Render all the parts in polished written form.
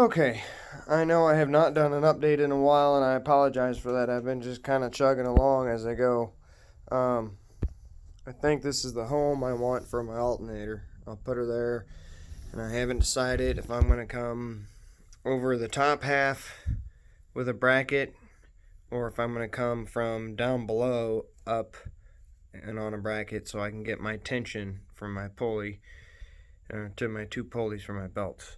Okay, I know I have not done an update in a while, and I apologize for that. I've been just kind of chugging along as I go. Um, I think this is the home I want for my alternator. I'll put her there, and I haven't decided if I'm going to come over the top half with a bracket or if I'm going to come from down below up and on a bracket so I can get my tension from my pulley to my two pulleys for my belts.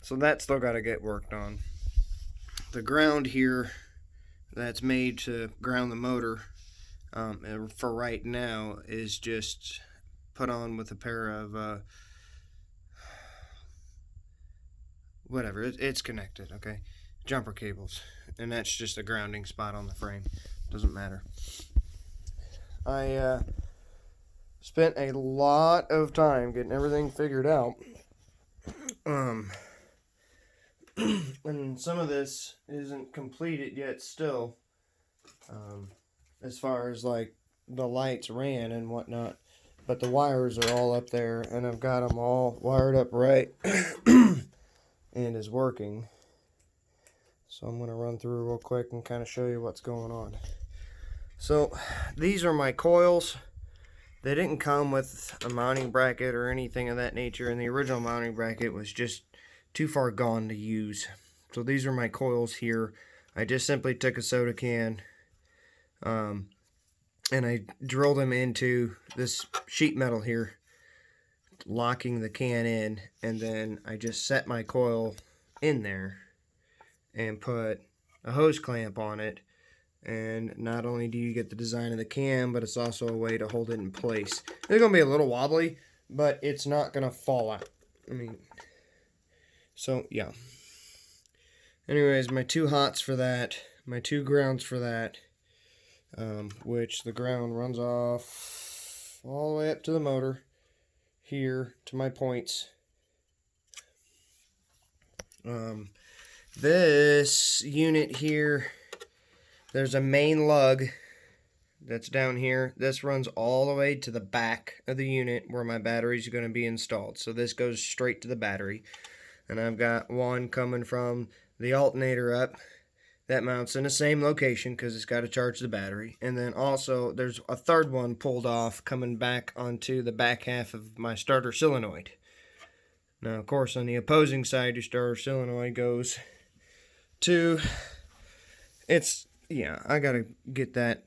So that's still got to get worked on. The ground here that's made to ground the motor for right now is just put on with a pair of whatever, it's connected, okay, jumper cables, and that's just a grounding spot on the frame. Doesn't matter. I spent a lot of time getting everything figured out. And some of this isn't completed yet still, as far as like the lights ran and whatnot, but the wires are all up there and I've got them all wired up right and is working. So I'm going to run through real quick and kind of show you what's going on. So these are my coils. They didn't come with a mounting bracket or anything of that nature, and the original mounting bracket was just too far gone to use. So these are my coils here. I just simply took a soda can and I drilled them into this sheet metal here, locking the can in, and then I just set my coil in there and put a hose clamp on it. And not only do you get the design of the can, but it's also a way to hold it in place. It's going to be a little wobbly, but it's not going to fall out. So yeah. Anyways, my two hots for that, my two grounds for that, which the ground runs off all the way up to the motor, here to my points. This unit here, there's a main lug that's down here. This runs all the way to the back of the unit where my batteries are going to be installed. So this goes straight to the battery. And I've got one coming from the alternator up that mounts in the same location because it's got to charge the battery. And then also there's a third one pulled off coming back onto the back half of my starter solenoid. Now, of course, on the opposing side, your starter solenoid goes to... Yeah, I got to get that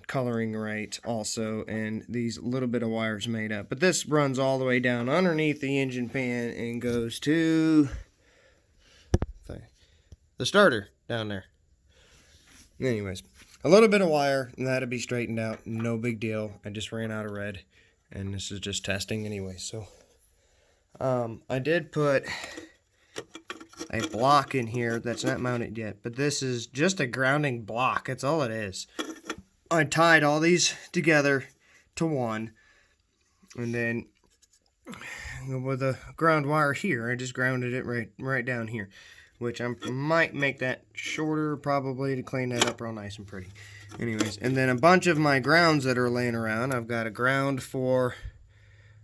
coloring right also, and these little bit of wires made up. But this runs all the way down underneath the engine pan and goes to the starter down there. Anyways, a little bit of wire, and that'll be straightened out. No big deal. I just ran out of red, and this is just testing anyway. So, I did put a block in here that's not mounted yet, but this is just a grounding block. That's all it is. I tied all these together to one, and then with a ground wire here, I just grounded it right down here, which I might make that shorter probably to clean that up real nice and pretty. Anyways, and then a bunch of my grounds that are laying around. I've got a ground for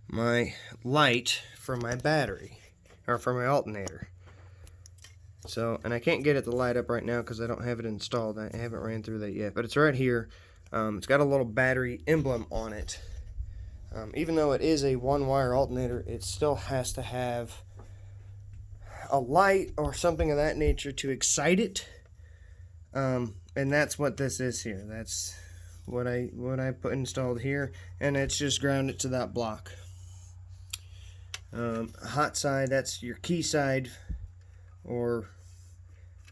my light for my battery, or for my alternator. So, and I can't get it to light up right now because I don't have it installed. I haven't ran through that yet, but it's right here. It's got a little battery emblem on it. Even though it is a one-wire alternator, it still has to have a light or something of that nature to excite it. And that's what this is here. That's what I put installed here, and it's just grounded to that block. Hot side, that's your key side, or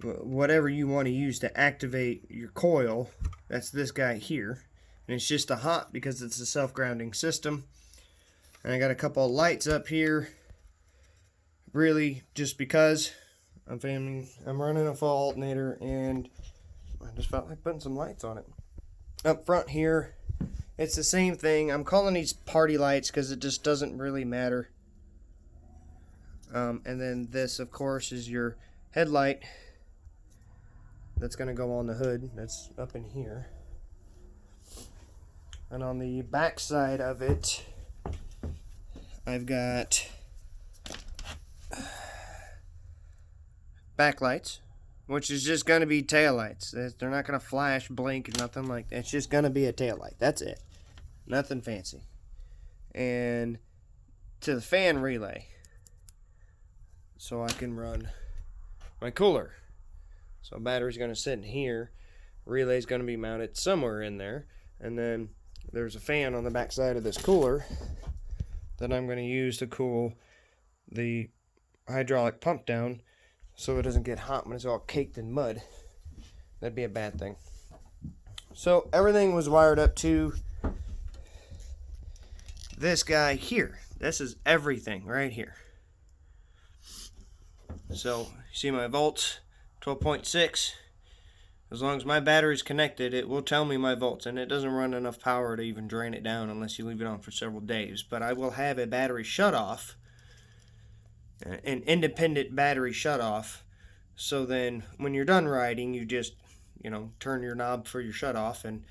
whatever you want to use to activate your coil. That's this guy here, and it's just a hot because it's a self-grounding system. And I got a couple of lights up here, really just because I'm running a full alternator, and I just felt like putting some lights on it. Up front here, it's the same thing. I'm calling these party lights because it just doesn't really matter. And then this, of course, is your headlight that's going to go on the hood. That's up in here. And on the back side of it, I've got backlights, which is just going to be taillights. They're not going to flash, blink, or nothing like that. It's just going to be a taillight. That's it. Nothing fancy. And to the fan relay, so I can run my cooler. So battery's going to sit in here. Relay's going to be mounted somewhere in there. And then there's a fan on the back side of this cooler that I'm going to use to cool the hydraulic pump down so it doesn't get hot when it's all caked in mud. That'd be a bad thing. So everything was wired up to this guy here. This is everything right here. So you see my volts, 12.6. As long as my battery's connected, it will tell me my volts, and it doesn't run enough power to even drain it down unless you leave it on for several days. But I will have a battery shut-off, an independent battery shut-off, so then when you're done riding, you just, turn your knob for your shut-off, and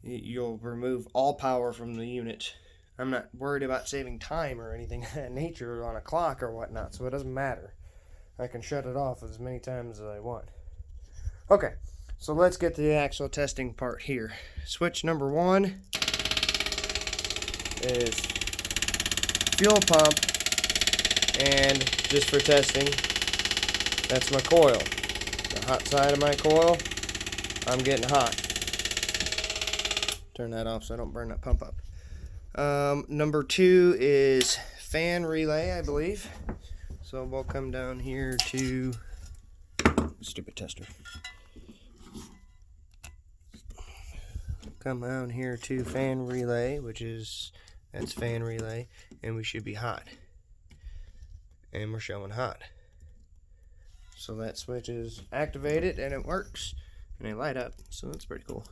you'll remove all power from the unit. I'm not worried about saving time or anything of that nature on a clock or whatnot, so it doesn't matter. I can shut it off as many times as I want. Okay. So let's get to the actual testing part here. Switch number 1 is fuel pump, and just for testing, that's my coil. The hot side of my coil, I'm getting hot. Turn that off so I don't burn that pump up. Number 2 is fan relay, I believe. So we'll come down here to stupid tester. Come down here to fan relay, that's fan relay, and we should be hot. And we're showing hot. So that switch is activated and it works, and they light up, so that's pretty cool.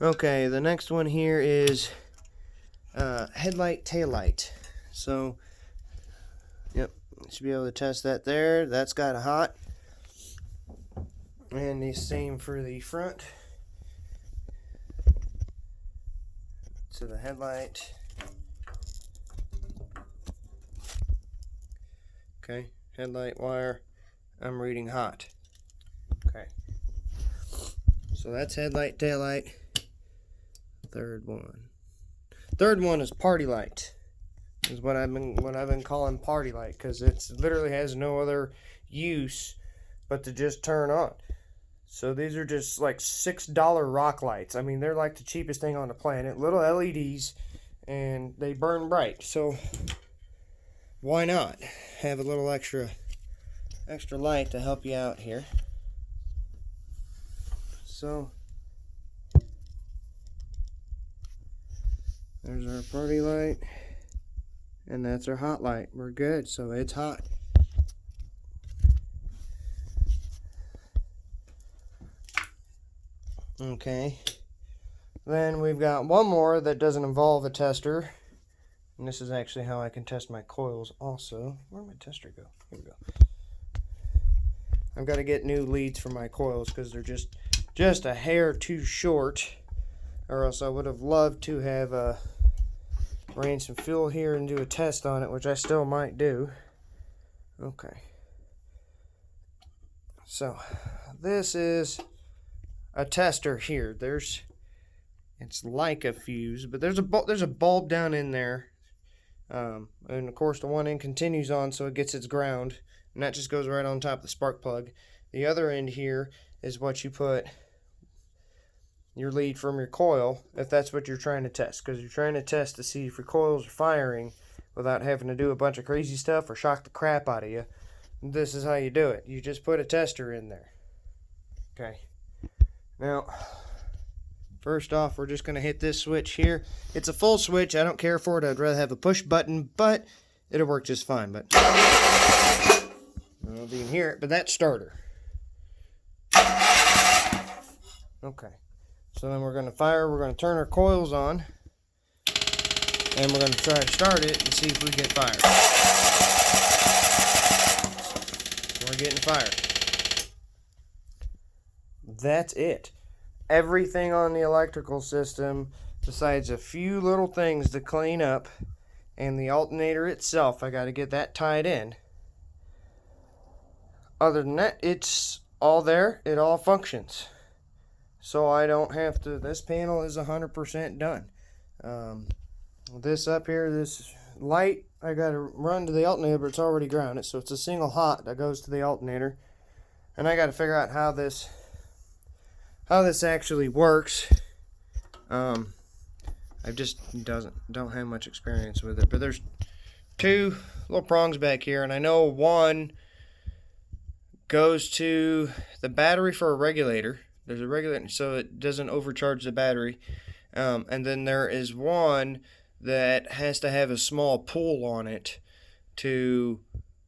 Okay, the next one here is headlight, taillight. So, yep, should be able to test that there. That's got a hot. And the same for the front. To the headlight. Okay, headlight wire, I'm reading hot. Okay, so that's headlight, taillight. Third one is party light. Is what I've been calling party light, because it literally has no other use but to just turn on. So these are just like $6 rock lights. I mean, they're like the cheapest thing on the planet. Little LEDs, and they burn bright. So why not have a little extra light to help you out here? So there's our party light, and that's our hot light. We're good. So it's hot. Okay, then we've got one more that doesn't involve a tester, and this is actually how I can test my coils also. Where'd my tester go? Here we go. I've got to get new leads for my coils because they're just a hair too short, or else I would have loved to have ran some fuel here and do a test on it, which I still might do. Okay, so this is a tester here. It's like a fuse, but there's a bulb down in there, and of course the one end continues on, so it gets its ground, and that just goes right on top of the spark plug. The other end here is what you put your lead from your coil, if that's what you're trying to test, because you're trying to test to see if your coils are firing without having to do a bunch of crazy stuff or shock the crap out of you. This is how you do it. You just put a tester in there. Okay. Now, first off, we're just going to hit this switch here. It's a full switch. I don't care for it. I'd rather have a push button, but it'll work just fine. But I don't know if you can hear it, but that's starter. Okay. So then we're going to fire. We're going to turn our coils on, and we're going to try to start it and see if we get fire. We're getting fire. That's it. Everything on the electrical system, besides a few little things to clean up, and the alternator itself, I got to get that tied in. other than that, it's all there. It all functions. So I don't have to, this panel is 100% done. This up here, this light, I got to run to the alternator, but it's already grounded. So it's a single hot that goes to the alternator. And I got to figure out how this actually works. I just don't have much experience with it. But there's two little prongs back here, and I know one goes to the battery for a regulator. There's a regulator so it doesn't overcharge the battery. And then there is one that has to have a small pull on it to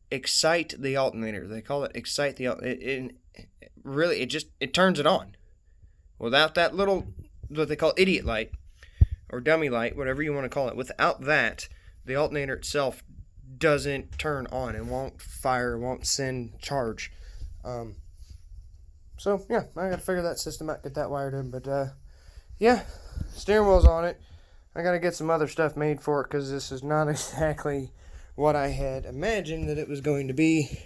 excite the alternator. They call it excite the alternator. It turns it on. Without that little, what they call idiot light or dummy light, whatever you want to call it, without that, the alternator itself doesn't turn on. It won't fire, won't send charge. So yeah, I gotta figure that system out, get that wired in. But yeah, steering wheel's on it. I gotta get some other stuff made for it because this is not exactly what I had imagined that it was going to be.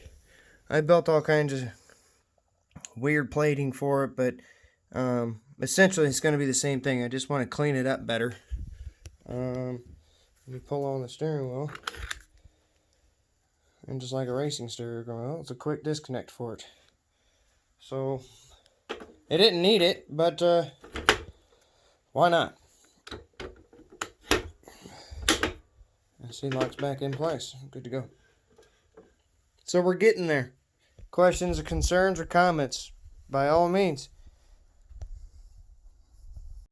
I built all kinds of weird plating for it, but essentially it's going to be the same thing. I just want to clean it up better. Let me pull on the steering wheel, and just like a racing steering wheel, it's a quick disconnect for it. So it didn't need it, but why not? See, locks back in place. Good to go. So we're getting there. Questions or concerns or comments, by all means,